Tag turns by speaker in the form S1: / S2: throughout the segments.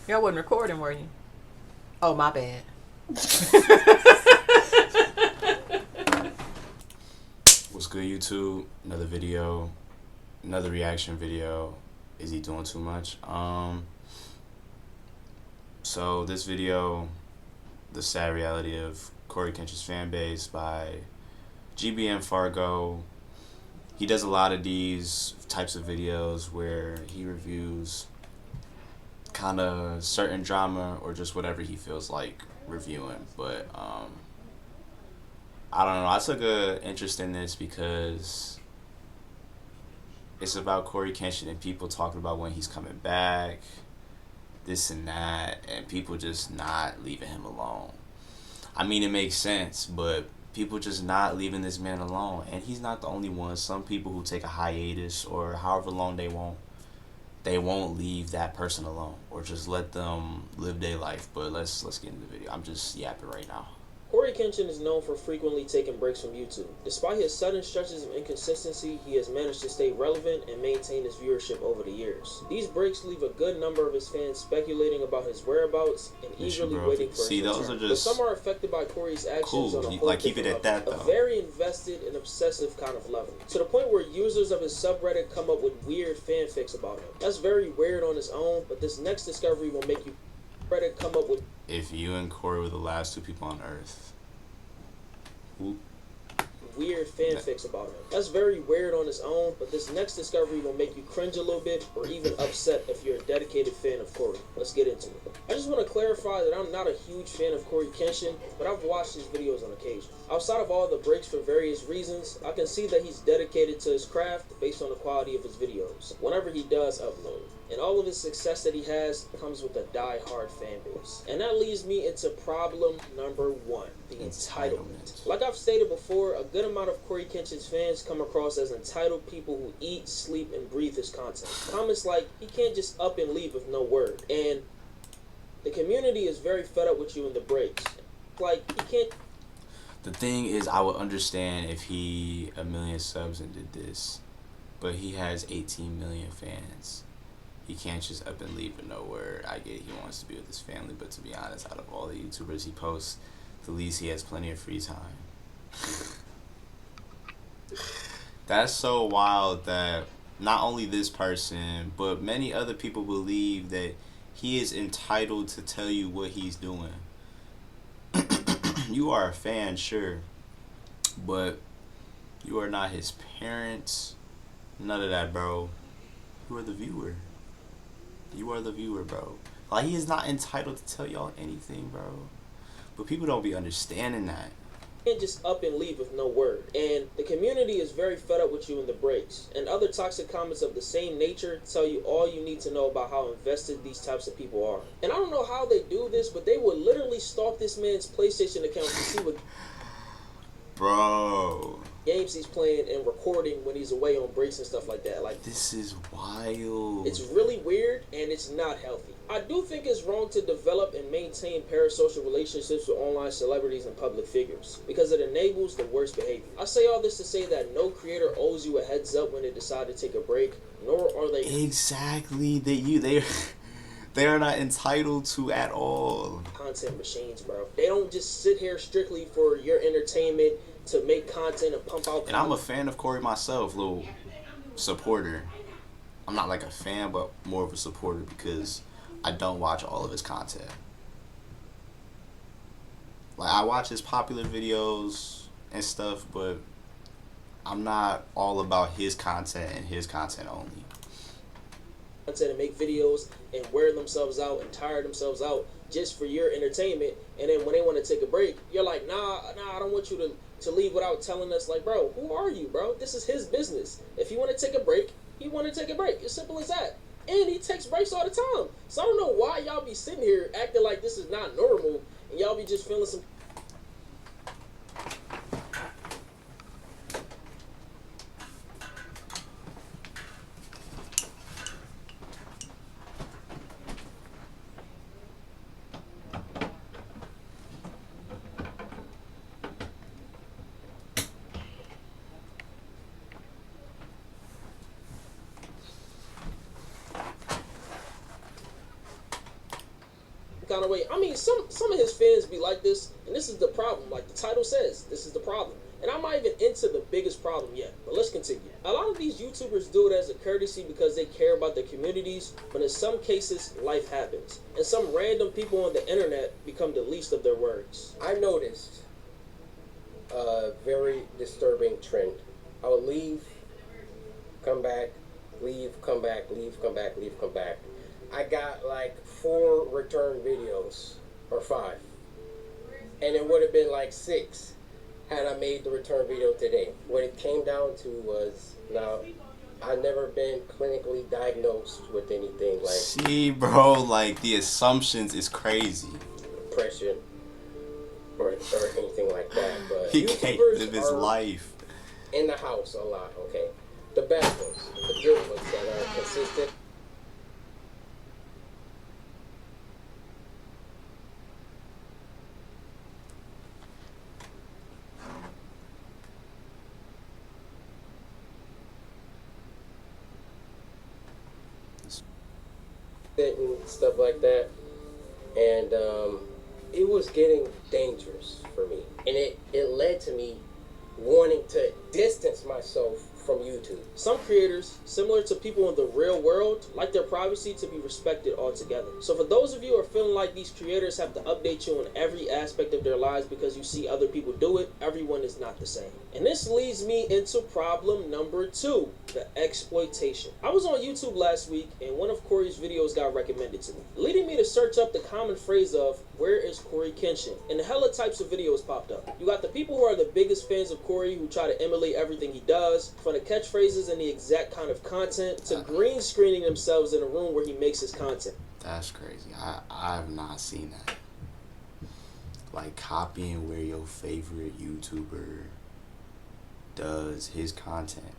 S1: Y'all wasn't recording, were you? Oh, my bad.
S2: What's good, YouTube? Another video, another reaction video. Is he doing too much? So this video, the sad reality of Cory Kenshin's fan base by JMB FARGO. He does a lot of these types of videos where he reviews kind of certain drama or just whatever he feels like reviewing. But I don't know. I took an interest in this because it's about Cory Kenshin and people talking about when he's coming back, this and that, and people just not leaving him alone. I mean, it makes sense, but people just not leaving this man alone. And he's not the only one. Some people who take a hiatus or however long they won't leave that person alone or just let them live their life. But let's get into the video. I'm just yapping right now.
S3: Cory Kenshin is known for frequently taking breaks from YouTube. Despite his sudden stretches of inconsistency, he has managed to stay relevant and maintain his viewership over the years. These breaks leave a good number of his fans speculating about his whereabouts and eagerly waiting for his return.
S2: Those are just
S3: but some are affected by Cory's actions on a whole
S2: keep it at that, though.
S3: A very invested and obsessive kind of level, to the point where users of his subreddit come up with weird fanfics about him. That's very weird on its own, but this next discovery will make you Reddit come up with.
S2: If you and Cory were the last two people on Earth, who?
S3: Weird fanfics about him. That's very weird on its own, but this next discovery will make you cringe a little bit or even upset if you're a dedicated fan of Cory. Let's get into it. I just want to clarify that I'm not a huge fan of Cory Kenshin, but I've watched his videos on occasion. Outside of all the breaks for various reasons, I can see that he's dedicated to his craft based on the quality of his videos, whenever he does upload. And all of his success that he has comes with a die-hard fan base. And that leads me into problem number one, the entitlement. Like I've stated before, a good amount of Cory Kenshin's fans come across as entitled people who eat, sleep, and breathe his content. Comments like, he can't just up and leave with no word. And the community is very fed up with you in the breaks. Like, he can't...
S2: The thing is, I would understand if he 1 million subs and did this, but he has 18 million fans. He can't just up and leave with no word. I get he wants to be with his family, but to be honest, out of all the YouTubers he posts, the least he has plenty of free time. That's so wild that not only this person, but many other people believe that he is entitled to tell you what he's doing. You are a fan, sure, but you are not his parents. None of that, bro. You are the viewer. You are the viewer, bro. Like, he is not entitled to tell y'all anything, bro. But people don't be understanding that.
S3: You can't just up and leave with no word. And the community is very fed up with you in the breaks. And other toxic comments of the same nature tell you all you need to know about how invested these types of people are. And I don't know how they do this, but they would literally stalk this man's PlayStation account to see what
S2: bro
S3: games he's playing and recording when he's away on breaks and stuff like that. Like,
S2: this is wild.
S3: It's really weird and it's not healthy. I do think it's wrong to develop and maintain parasocial relationships with online celebrities and public figures because it enables the worst behavior. I say all this to say that no creator owes you a heads up when they decide to take a break, nor are they
S2: exactly they are not entitled to at all.
S3: Content machines, bro. They don't just sit here strictly for your entertainment to make content and pump out.
S2: And I'm a fan of Cory myself, little supporter. I'm not like a fan, but more of a supporter because I don't watch all of his content. Like, I watch his popular videos and stuff, but I'm not all about his content and his content only.
S3: Content and make videos and wear themselves out and tire themselves out just for your entertainment, and then when they want to take a break, you're like, nah, I don't want you to leave without telling us. Like, bro, who are you, bro? This is his business. If you want to take a break, he want to take a break. As simple as that. And he takes breaks all the time. So I don't know why y'all be sitting here acting like this is not normal, and y'all be just feeling some. kind of way. I mean, some of his fans be like this, and this is the problem. Like the title says, this is the problem. And I'm not even into the biggest problem yet, but let's continue. A lot of these YouTubers do it as a courtesy because they care about their communities, but in some cases, life happens. And some random people on the internet become the least of their words.
S4: I noticed a very disturbing trend. I would leave, come back, leave, come back, leave, come back, leave, come back. I got like 4 return videos, or 5. And it would have been like 6 had I made the return video today. What it came down to was, now, I've never been clinically diagnosed with anything like...
S2: See, bro, like, the assumptions is crazy.
S4: Depression or anything like that, but...
S2: He can't live his life.
S4: In the house a lot, okay? The best ones, the good ones that are consistent. And stuff like that, and it was getting dangerous for me, and it led to me wanting to distance myself from YouTube.
S3: Some creators, similar to people in the real world, like their privacy to be respected altogether. So for those of you who are feeling like these creators have to update you on every aspect of their lives because you see other people do it, everyone is not the same. And this leads me into problem number 2, the exploitation. I was on YouTube last week and one of Cory's videos got recommended to me, leading me to search up the common phrase of, where is Cory Kenshin? And the hella types of videos popped up. You got the people who are the biggest fans of Cory who try to emulate everything he does, from the catchphrases and the exact kind of content, to green screening themselves in a room where he makes his content.
S2: That's crazy. I have not seen that. Like, copying where your favorite YouTuber does his content.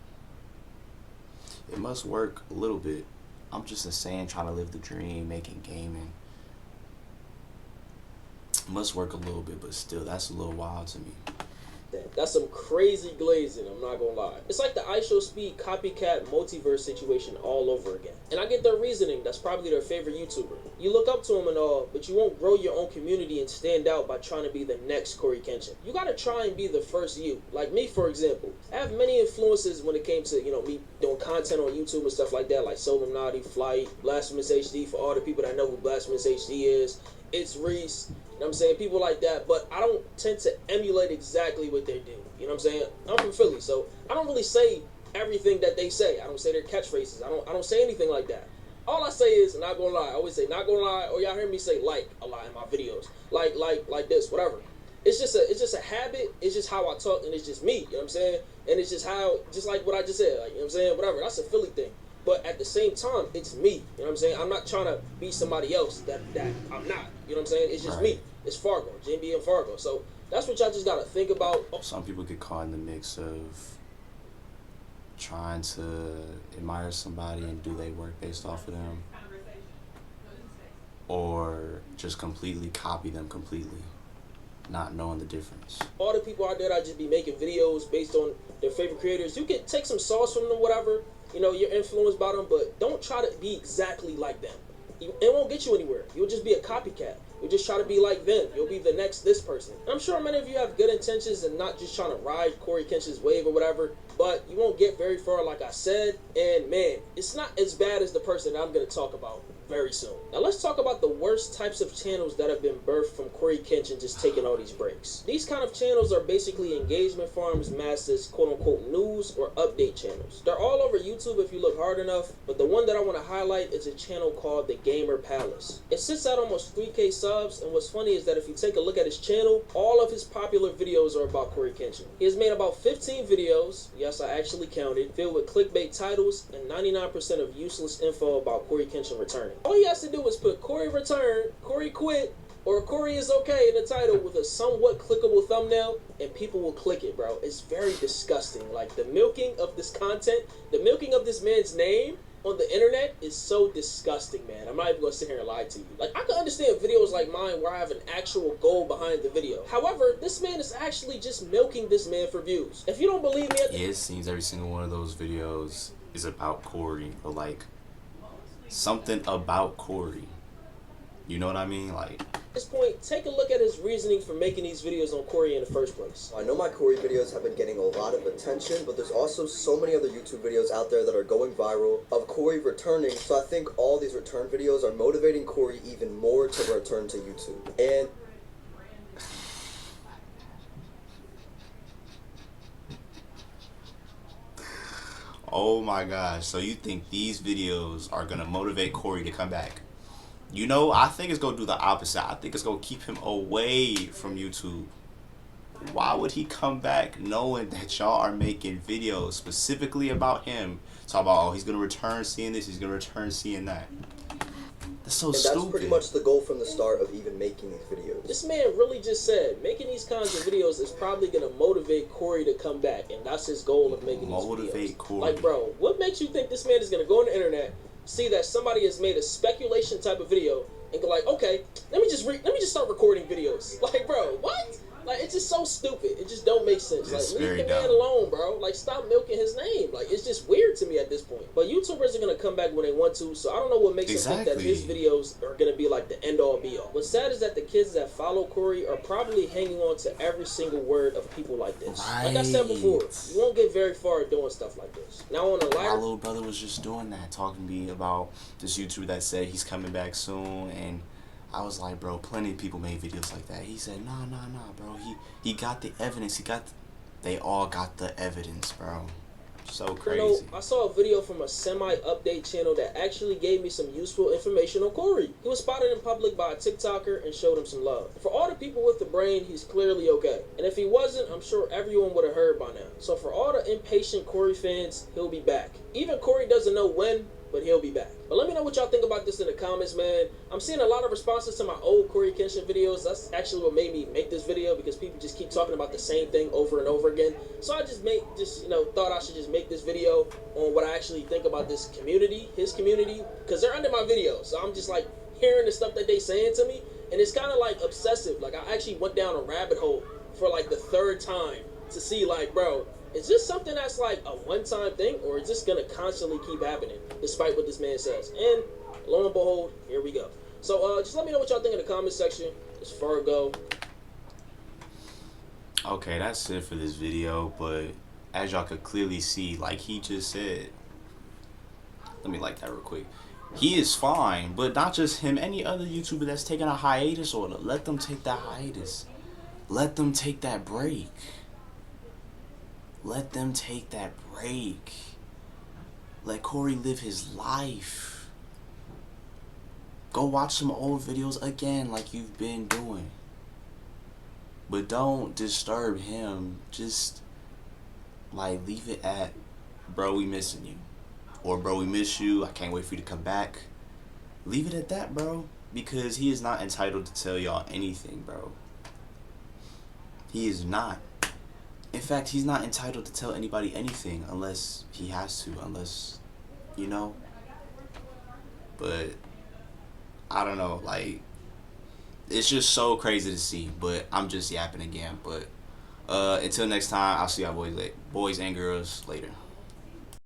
S2: It must work a little bit. I'm just insane trying to live the dream, making gaming. It must work a little bit, but still, that's a little wild to me.
S3: That's some crazy glazing, I'm not gonna lie. It's like the IShowSpeed copycat multiverse situation all over again. And I get their reasoning, that's probably their favorite YouTuber. You look up to him and all, but you won't grow your own community and stand out by trying to be the next Cory Kenshin. You gotta try and be the first you. Like me, for example. I have many influences when it came to, me doing content on YouTube and stuff like that, like Solemnity, Flight, Blasphemous HD, for all the people that know who Blasphemous HD is. It's Reese. You know what I'm saying? People like that, but I don't tend to emulate exactly what they do. You know what I'm saying? I'm from Philly, so I don't really say everything that they say. I don't say their catchphrases. I don't say anything like that. All I say is, not gonna lie. I always say, not gonna lie, or y'all hear me say like a lot in my videos. Like this, whatever. It's just a habit. It's just how I talk, and it's just me. You know what I'm saying? And it's just like what I just said. Like, you know what I'm saying? Whatever. That's a Philly thing. But at the same time, it's me. You know what I'm saying? I'm not trying to be somebody else that I'm not. You know what I'm saying? It's just me. It's Fargo, JMB Fargo. So that's what y'all just gotta think about.
S2: Some people get caught in the mix of trying to admire somebody and do their work based off of them, or just completely copy them completely, not knowing the difference.
S3: All the people out there that just be making videos based on their favorite creators, you can take some sauce from them, whatever. You're influenced by them, but don't try to be exactly like them. It won't get you anywhere. You'll just be a copycat. You'll just try to be like them. You'll be the next this person. And I'm sure many of you have good intentions and not just trying to ride Cory Kenshin's wave or whatever, but you won't get very far, like I said. And man, it's not as bad as the person that I'm going to talk about very soon. Now let's talk about the worst types of channels that have been birthed from Cory Kenshin just taking all these breaks. These kind of channels are basically engagement farms masked as quote-unquote news or update channels. They're all over YouTube if you look hard enough, but the one that I want to highlight is a channel called The Gamer Palace. It sits at almost 3K subs, and what's funny is that if you take a look at his channel, all of his popular videos are about Cory Kenshin. He has made about 15 videos, yes I actually counted, filled with clickbait titles and 99% of useless info about Cory Kenshin returning. All he has to do is put Cory returned, Cory quit, or Cory is okay in the title with a somewhat clickable thumbnail, and people will click it, bro. It's very disgusting. Like, the milking of this content, the milking of this man's name on the internet is so disgusting, man. I'm not even gonna sit here and lie to you. Like, I can understand videos like mine where I have an actual goal behind the video. However, this man is actually just milking this man for views. If you don't believe me,
S2: Yeah, it seems every single one of those videos is about Cory, or like something about Cory. You know what I mean? Like,
S3: At this point, take a look at his reasoning for making these videos on Cory in the first place.
S5: I know my Cory videos have been getting a lot of attention, but there's also so many other YouTube videos out there that are going viral of Cory returning, so I think all these return videos are motivating Cory even more to return to YouTube. And
S2: oh my gosh, so you think these videos are gonna motivate Cory to come back? You know, I think it's gonna do the opposite. I think it's gonna keep him away from YouTube. Why would he come back knowing that y'all are making videos specifically about him? Talk about, oh, he's gonna return seeing this, he's gonna return seeing that. That's so stupid.
S5: that's pretty much the goal from the start of even making these videos.
S3: This man really just said making these kinds of videos is probably going to motivate Cory to come back, and that's his goal of making these videos.
S2: Motivate Cory.
S3: Like, bro, what makes you think this man is going to go on the internet, see that somebody has made a speculation type of video, and go like, okay, let me just start recording videos? Like, bro, what? Like, it's just so stupid. It just don't make sense.
S2: It's
S3: Like, leave
S2: very
S3: the man
S2: dumb.
S3: alone, bro. Like, stop milking his name. Like, it's just weird to me at this point. But YouTubers are gonna come back when they want to, so I don't know what makes him think that his videos are gonna be like the end all be all. What's sad is that the kids that follow Cory are probably hanging on to every single word of people like this. Like I said before, you won't get very far doing stuff like this. Now on the
S2: My
S3: lighter,
S2: little brother was just doing that, talking to me about this YouTuber that said he's coming back soon, and I was like, bro, plenty of people made videos like that. He said, nah, bro. He got the evidence. They all got the evidence, bro. So crazy.
S3: you know, I saw a video from a semi-update channel that actually gave me some useful information on Cory. He was spotted in public by a TikToker and showed him some love. For all the people with the brain, he's clearly okay. And if he wasn't, I'm sure everyone would have heard by now. So for all the impatient Cory fans, he'll be back. Even Cory doesn't know when, but he'll be back. But let me know what y'all think about this in the comments, man. I'm seeing a lot of responses to my old Cory Kenshin videos. That's actually what made me make this video, because people just keep talking about the same thing over and over again. So I thought I should just make this video on what I actually think about this community, his community, because they're under my videos. So I'm just like hearing the stuff that they saying to me, and it's kind of like obsessive. Like, I actually went down a rabbit hole for like the third time to see, like, bro, is this something that's like a one-time thing, or is this gonna constantly keep happening despite what this man says? And lo and behold, here we go. So just let me know what y'all think in the comment section. It's Fargo.
S2: Okay, that's it for this video, but as y'all could clearly see, like he just said, let me like that real quick. He is fine, but not just him. Any other YouTuber that's taking a hiatus order, let them take that hiatus. Let them take that break. Let them take that break. Let Cory live his life. Go watch some old videos again like you've been doing. But don't disturb him. Just like leave it at, bro, we missing you. Or, bro, we miss you. I can't wait for you to come back. Leave it at that, bro. Because he is not entitled to tell y'all anything, bro. He is not. In fact, he's not entitled to tell anybody anything unless he has to, unless, you know. But I don't know, like, it's just so crazy to see. But I'm just yapping again. But until next time, I'll see y'all boys and girls later.